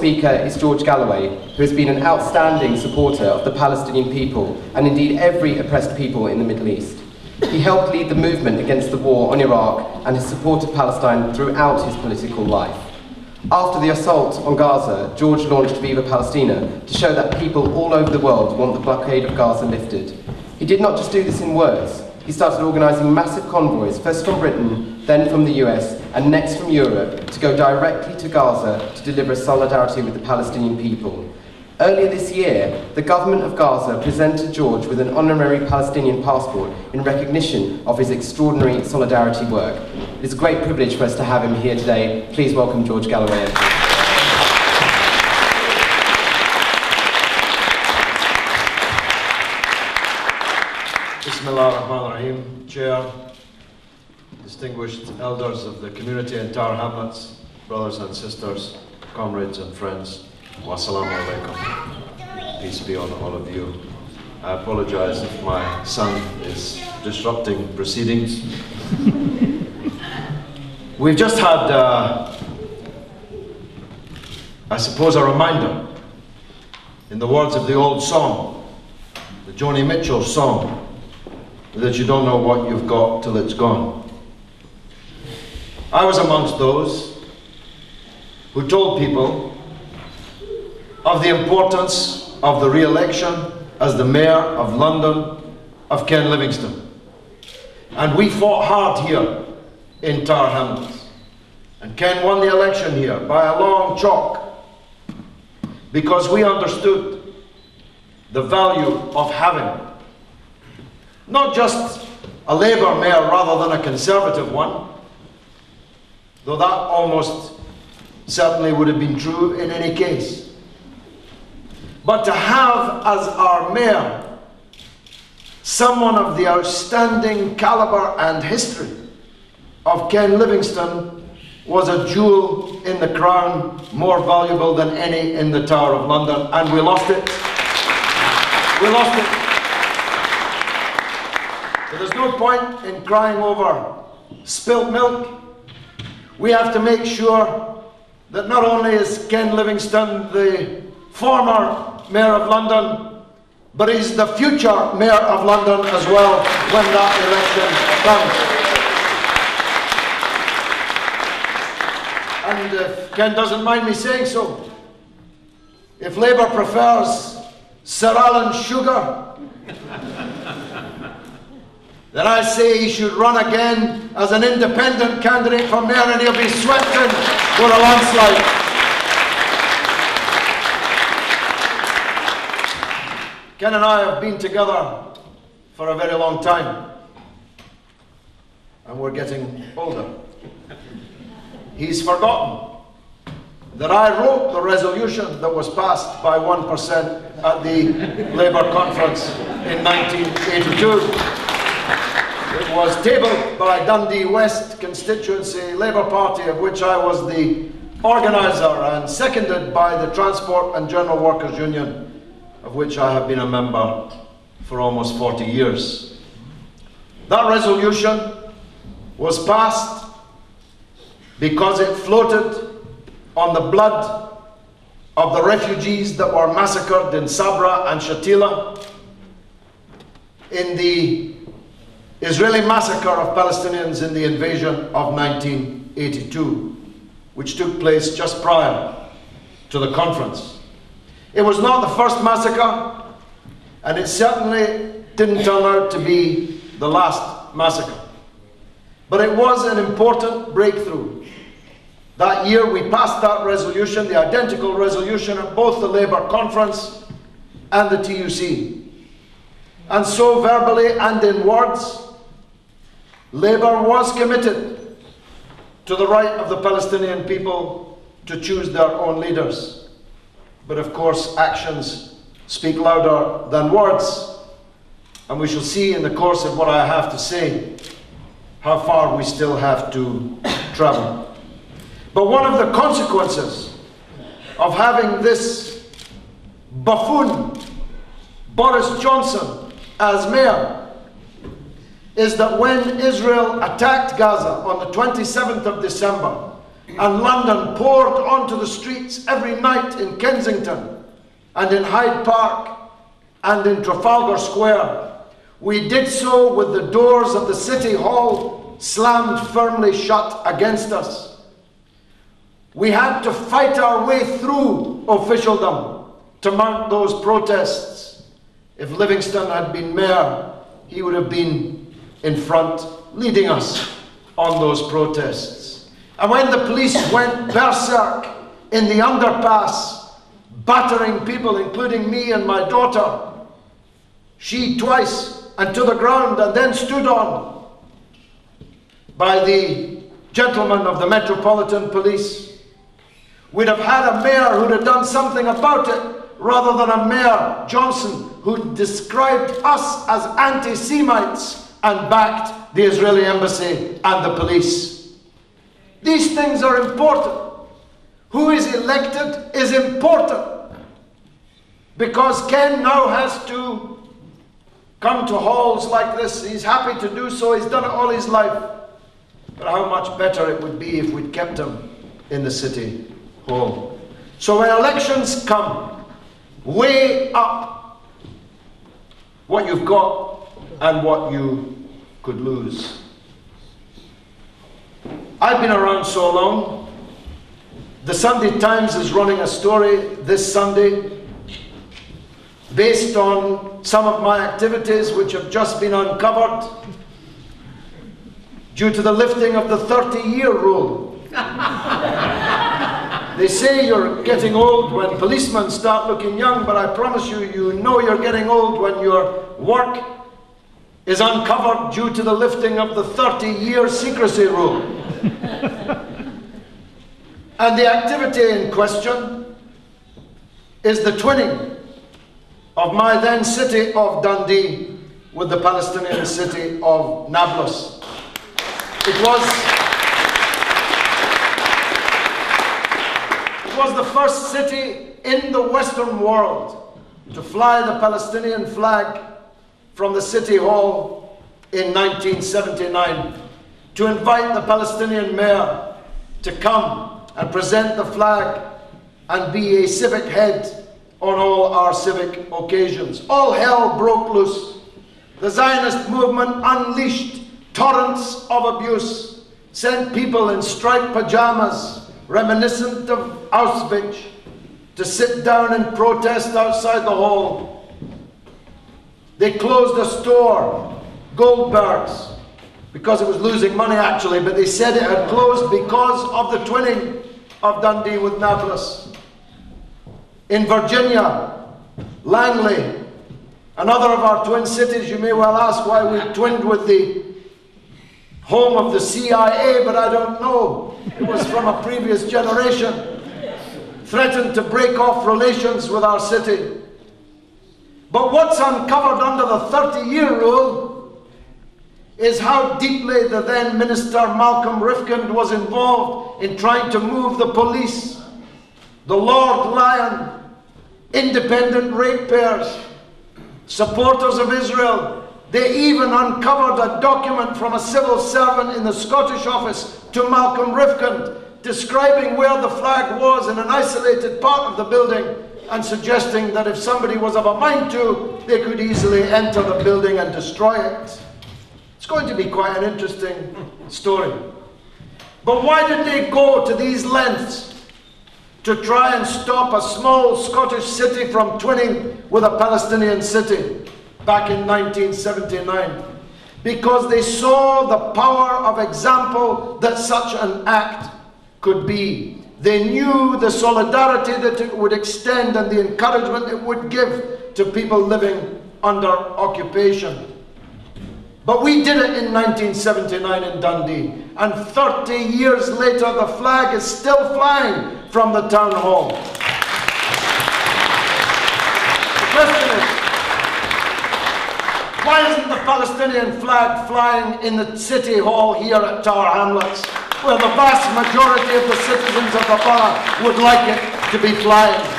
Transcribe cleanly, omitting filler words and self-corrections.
speaker is George Galloway, who has been an outstanding supporter of the Palestinian people, and indeed every oppressed people in the Middle East. He helped lead the movement against the war on Iraq and has supported Palestine throughout his political life. After the assault on Gaza, George launched Viva Palestina to show that people all over the world want the blockade of Gaza lifted. He did not just do this in words. He started organising massive convoys, first from Britain, then from the US, and next from Europe, to go directly to Gaza to deliver solidarity with the Palestinian people. Earlier this year, the government of Gaza presented George with an honorary Palestinian passport in recognition of his extraordinary solidarity work. It is a great privilege for us to have him here today. Please welcome George Galloway. Bismillah ar-Rahman ar-Rahim, Chair, distinguished elders of the community and Tower Hamlets, brothers and sisters, comrades and friends, wassalamu alaikum. Peace be on all of you. I apologize if my son is disrupting proceedings. We've just had, I suppose, a reminder, in the words of the old song, the Joni Mitchell song, that you don't know what you've got till it's gone. I was amongst those who told people of the importance of the re-election as the Mayor of London of Ken Livingstone. And we fought hard here in Tower Hamlets. And Ken won the election here by a long chalk, because we understood the value of having not just a Labour mayor rather than a Conservative one, though that almost certainly would have been true in any case, but to have as our mayor someone of the outstanding calibre and history of Ken Livingstone was a jewel in the crown, more valuable than any in the Tower of London, and we lost it. We lost it. But there's no point in crying over spilt milk. We have to make sure that not only is Ken Livingstone the former Mayor of London, but he's the future Mayor of London as well when that election comes. And if Ken doesn't mind me saying so, if Labour prefers Sir Alan Sugar, then I say he should run again as an independent candidate for mayor, and he'll be swept in for a landslide. Ken and I have been together for a very long time, and we're getting older. He's forgotten that I wrote the resolution that was passed by 1% at the Labour conference in 1982. It was tabled by Dundee West constituency Labour Party, of which I was the organiser, and seconded by the Transport and General Workers Union, of which I have been a member for almost 40 years. That resolution was passed because it floated on the blood of the refugees that were massacred in Sabra and Shatila in the Israeli massacre of Palestinians in the invasion of 1982, which took place just prior to the conference. It was not the first massacre, and it certainly didn't turn out to be the last massacre. But it was an important breakthrough. That year we passed that resolution, the identical resolution, at both the Labour conference and the TUC. And so verbally and in words, Labour was committed to the right of the Palestinian people to choose their own leaders. But of course, actions speak louder than words, and we shall see in the course of what I have to say how far we still have to travel. But one of the consequences of having this buffoon, Boris Johnson, as mayor, is that when Israel attacked Gaza on the 27th of December, and London poured onto the streets every night in Kensington and in Hyde Park and in Trafalgar Square, we did so with the doors of the City Hall slammed firmly shut against us. We had to fight our way through officialdom to mount those protests. If Livingstone had been mayor, he would have been in front, leading us on those protests. And when the police went berserk in the underpass, battering people, including me and my daughter, she twice, and to the ground, and then stood on by the gentleman of the Metropolitan Police, we'd have had a mayor who'd have done something about it, rather than a Mayor Johnson who described us as anti-Semites and backed the Israeli embassy and the police. These things are important. Who is elected is important, because Ken now has to come to halls like this. He's happy to do so. He's done it all his life. But how much better it would be if we'd kept him in the City Hall. So when elections come, weigh up what you've got and what you could lose. I've been around so long. The Sunday Times is running a story this Sunday based on some of my activities which have just been uncovered due to the lifting of the 30-year rule. They say you're getting old when policemen start looking young, but I promise you, you know you're getting old when your work is uncovered due to the lifting of the 30-year secrecy rule. And the activity in question is the twinning of my then city of Dundee with the Palestinian city of Nablus. It was the first city in the Western world to fly the Palestinian flag from the City Hall in 1979, to invite the Palestinian mayor to come and present the flag and be a civic head on all our civic occasions. All hell broke loose. The Zionist movement unleashed torrents of abuse, sent people in striped pajamas, reminiscent of Auschwitz, to sit down and protest outside the hall. They closed a store, Goldberg's, because it was losing money actually, but they said it had closed because of the twinning of Dundee with Nablus. In Virginia, Langley, another of our twin cities. You may well ask why we twinned with the home of the CIA, but I don't know. It was from a previous generation. Threatened to break off relations with our city. But what's uncovered under the 30-year rule is how deeply the then Minister Malcolm Rifkind was involved in trying to move the police, the Lord Lion, independent ratepayers, supporters of Israel. They even uncovered a document from a civil servant in the Scottish office to Malcolm Rifkind describing where the flag was in an isolated part of the building and suggesting that if somebody was of a mind to, they could easily enter the building and destroy it. It's going to be quite an interesting story. But why did they go to these lengths to try and stop a small Scottish city from twinning with a Palestinian city back in 1979? Because they saw the power of example that such an act could be. They knew the solidarity that it would extend and the encouragement it would give to people living under occupation. But we did it in 1979 in Dundee, and 30 years later the flag is still flying from the town hall. The question is, why isn't the Palestinian flag flying in the City Hall here at Tower Hamlets, where the vast majority of the citizens of the borough would like it to be flying?